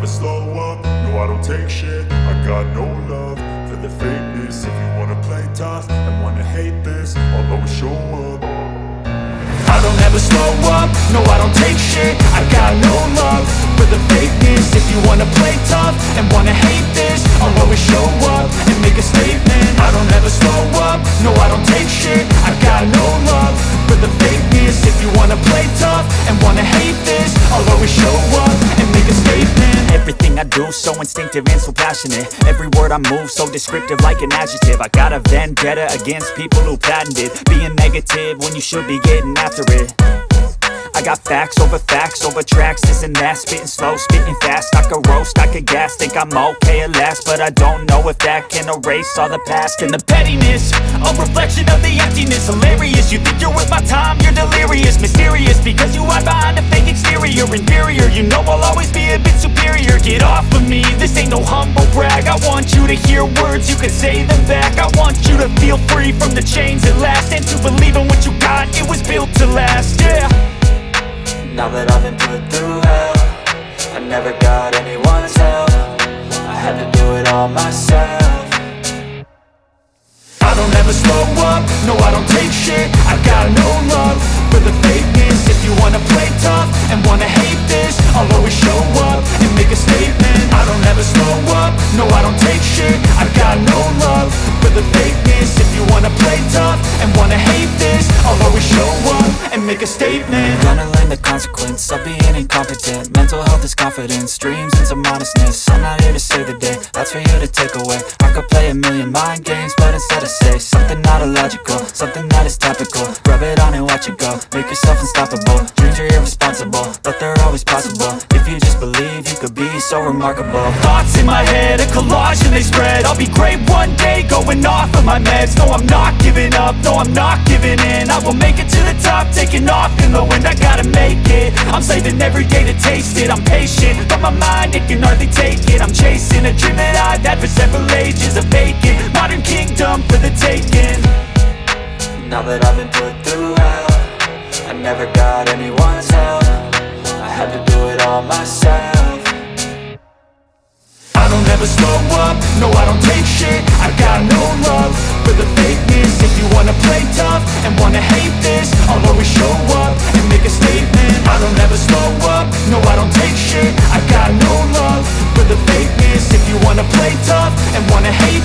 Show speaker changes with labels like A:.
A: slow up, no I don't take shit. I got no love for the fakeness. If you wanna play tough and wanna hate this, I'll always show up. I don't ever slow up, no I don't take shit. I got no love for the fakeness. If you wanna play tough and wanna hate this, I'll always show up and make a statement. I don't ever slow up, no I don't take shit. I got no love for the fakeness. If you wanna play tough and wanna hate this, I'll always show up and make a statement.
B: Everything I do so instinctive and so passionate. Every word I move so descriptive like an adjective. I got a vendetta against people who patented being negative when you should be getting after it. I got facts over tracks, this and that. Spitting slow, spitting fast, I could roast, I could gas. Think I'm okay at last, but I don't know if that can erase all the past. And the pettiness, a reflection of the emptiness. Hilarious, you think you're worth my time, you're delirious. Mysterious, because you hide behind a fake exterior. Inferior, you know I'll always be a bit superior. Get off of me, this ain't no humble brag. I want you to hear words, you can say them back. I want you to feel free from the chains at last, and to believe in what you got, it was built to last, yeah.
C: Now that I've been put through hell, I never got anyone's help. I had to do it all myself.
A: I don't ever slow up, no I don't take shit. I got no love for the fakeness. If you wanna play tough and wanna hate this, I'll always show up and make a statement. I don't ever slow up, no I don't take shit. I got no love for the fakeness. If you wanna play tough and wanna hate this, I'll always show up and make a statement.
C: Gonna learn the consequence of being incompetent. Mental health is confidence, dreams and some honestness. I'm not here to save the day, that's for you to take away. I could play a million mind games, but instead I say something not illogical, something that is topical. Rub it on and watch it go, make yourself unstoppable. Dreams are irresponsible, but they're always possible. If you just believe, you could be so remarkable.
B: Thoughts in my head, a collage and they spread. I'll be great one day, going off of my meds. No, I'm not giving up, no, I'm not giving in. I will make it to the top, taking off in the wind. I gotta make it, I'm saving every day to taste it. I'm patient, but my mind, it can hardly take it. I'm chasing a dream that I've had for several ages. A vacant, modern kingdom for the taking.
C: Now that I've been put through hell, I never got anyone's help. I had to do it all myself.
A: I don't ever slow up, no I don't take shit. I got no love for the fakeness. If you wanna play tough and wanna hate this, I'll always show up and make a statement. I don't ever slow up, no I don't take shit. I got no love for the fakeness. If you wanna play tough and wanna hate